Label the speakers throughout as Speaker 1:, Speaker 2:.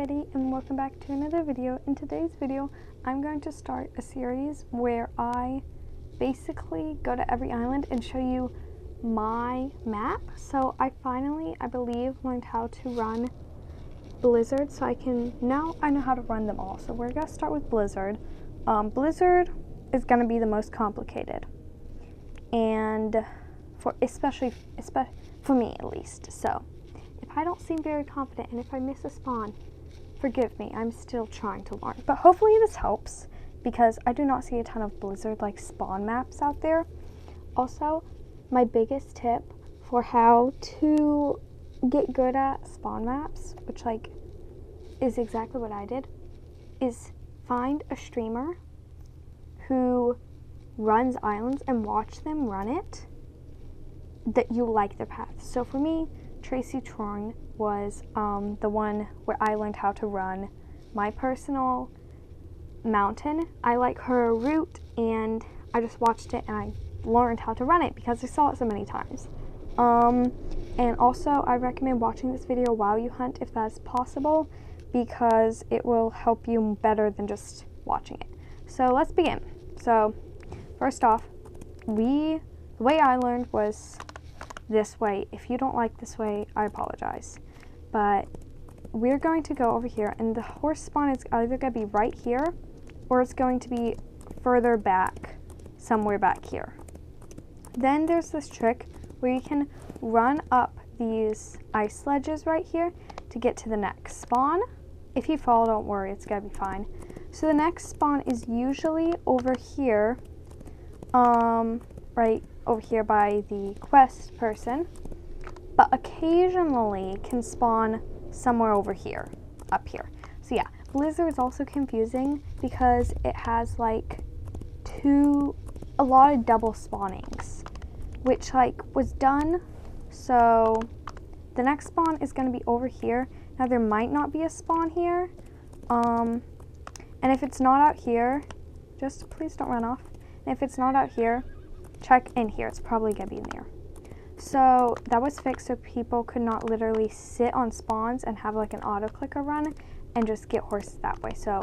Speaker 1: everybody, and welcome back to another video. In today's video, I'm going to start a series where I basically go to every island and show you my map. So I finally, I believe, learned how to run Blizzard, so now I know how to run them all. So we're going to start with Blizzard. Blizzard is going to be the most complicated, and especially for me at least. So if I don't seem very confident and if I miss a spawn, forgive me, I'm still trying to learn. But hopefully this helps, because I do not see a ton of Blizzard like spawn maps out there. Also, my biggest tip for how to get good at spawn maps, which is exactly what I did, is find a streamer who runs islands and watch them run it, that you like their path. So for me, Tracy Troyne was the one where I learned how to run my personal mountain. I like her route, and I just watched it and I learned how to run it because I saw it so many times. And also I recommend watching this video while you hunt if that's possible, because it will help you better than just watching it. So let's begin. So first off, the way I learned was this way. If you don't like this way, I apologize. But we're going to go over here, and the horse spawn is either going to be right here, or it's going to be further back, somewhere back here. Then there's this trick where you can run up these ice ledges right here to get to the next spawn. If you fall, don't worry, it's going to be fine. So the next spawn is usually over here, right over here by the quest person, but occasionally can spawn somewhere over here, up here. So yeah, Blizzard is also confusing because it has a lot of double spawnings, which was done. So the next spawn is going to be over here. Now there might not be a spawn here, and if it's not out here, just please don't run off. And if it's not out here, check in here. It's probably gonna be in there. So that was fixed so people could not literally sit on spawns and have an auto clicker run and just get horses that way. So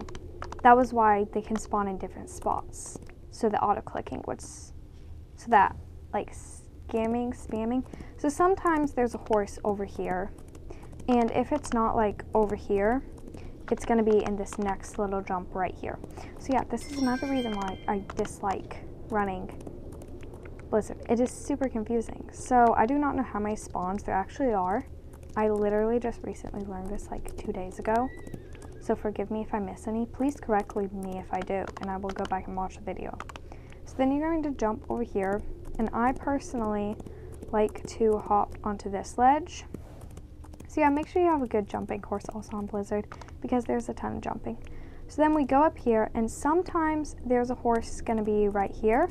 Speaker 1: that was why they can spawn in different spots, so the auto clicking was so that spamming. So sometimes there's a horse over here, and if it's not over here, it's going to be in this next little jump right here. So yeah, this is another reason why I dislike running Blizzard. It is super confusing. So I do not know how many spawns there actually are. I literally just recently learned this 2 days ago. So forgive me if I miss any. Please correct me if I do, and I will go back and watch the video. So then you're going to jump over here, and I personally like to hop onto this ledge. So yeah, make sure you have a good jumping course also on Blizzard, because there's a ton of jumping. So then we go up here, and sometimes there's a horse going to be right here.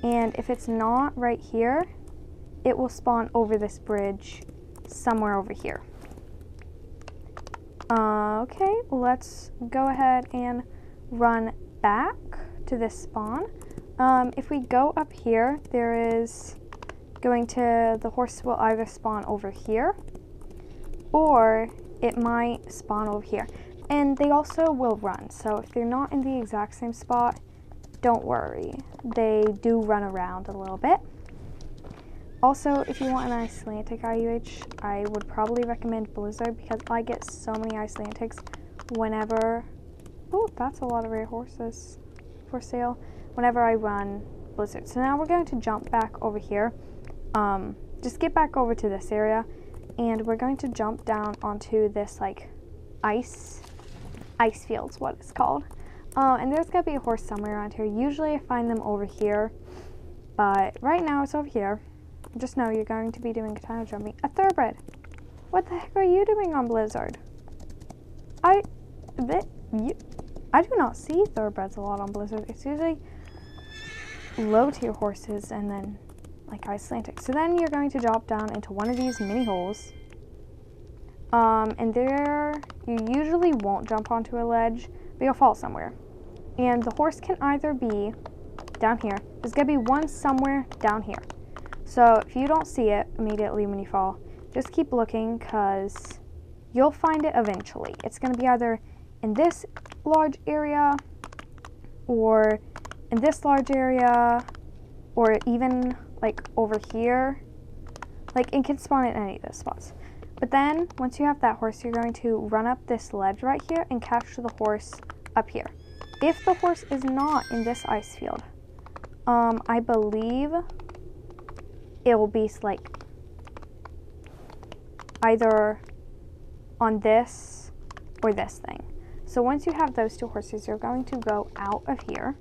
Speaker 1: And if it's not right here, it will spawn over this bridge somewhere over here. Okay, let's go ahead and run back to this spawn. If we go up here, the horse will either spawn over here, or it might spawn over here. And they also will run, so if they're not in the exact same spot, don't worry. They do run around a little bit. Also, if you want an Icelandic IUH, I would probably recommend Blizzard, because I get so many Icelandics whenever... Oh, that's a lot of rare horses for sale. Whenever I run Blizzard. So now we're going to jump back over here. Just get back over to this area, and we're going to jump down onto this ice field's what it's called. And there's gonna be a horse somewhere around here. Usually I find them over here, but right now it's over here. Just know you're going to be doing a ton of jumping. A thoroughbred! What the heck are you doing on Blizzard? I do not see thoroughbreds a lot on Blizzard. It's usually low tier horses and then Icelandic. So then you're going to drop down into one of these mini holes. And there, you usually won't jump onto a ledge, but you'll fall somewhere. And the horse can either be down here. There's going to be one somewhere down here. So if you don't see it immediately when you fall, just keep looking, because you'll find it eventually. It's going to be either in this large area or in this large area or even like over here. Like it can spawn in any of those spots. But then once you have that horse, you're going to run up this ledge right here and catch the horse up here. If the horse is not in this ice field, I believe it will be like either on this or this thing. So once you have those two horses, you're going to go out of here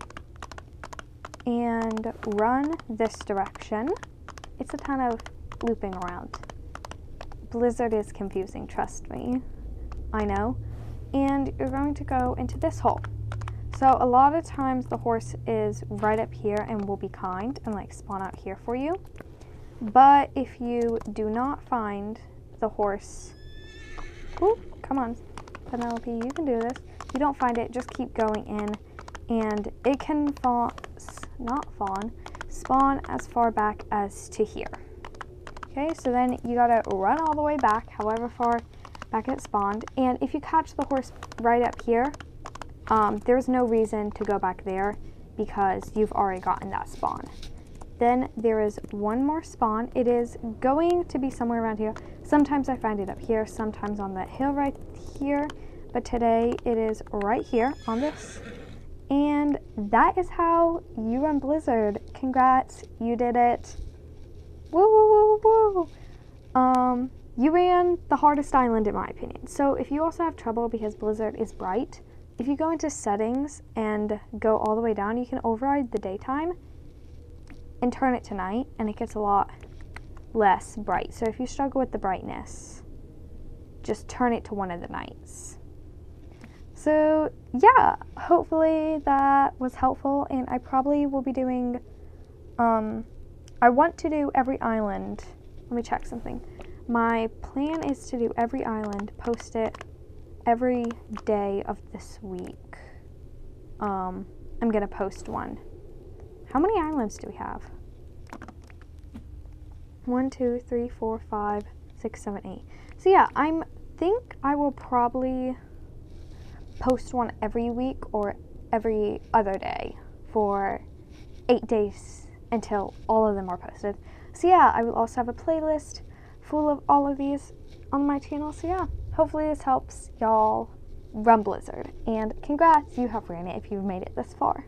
Speaker 1: and run this direction. It's a ton of looping around. Blizzard is confusing, trust me. I know. And you're going to go into this hole. So a lot of times the horse is right up here and will be kind and like spawn out here for you. But if you do not find the horse, ooh, come on, Penelope, you can do this. If you don't find it, just keep going in, and it can spawn as far back as to here. Okay, so then you gotta run all the way back, however far back it spawned, and if you catch the horse right up here, there's no reason to go back there because you've already gotten that spawn. Then there is one more spawn. It is going to be somewhere around here. Sometimes I find it up here, sometimes on that hill right here, but today it is right here on this. And that is how you run Blizzard. Congrats, you did it. Woo, woo, woo, woo. You ran the hardest island in my opinion. So if you also have trouble because Blizzard is bright, if you go into settings and go all the way down, you can override the daytime and turn it to night, and it gets a lot less bright. So if you struggle with the brightness, just turn it to one of the nights. So yeah, hopefully that was helpful, and I probably will be doing, I want to do every island. Let me check something. My plan is to do every island, post it every day of this week. I'm gonna post one. How many islands do we have? 1, 2, 3, 4, 5, 6, 7, 8. So yeah, I think I will probably post one every week or every other day for 8 days until all of them are posted. So yeah, I will also have a playlist full of all of these on my channel. So yeah, hopefully this helps y'all run Blizzard. And congrats, you have ran it if you've made it this far.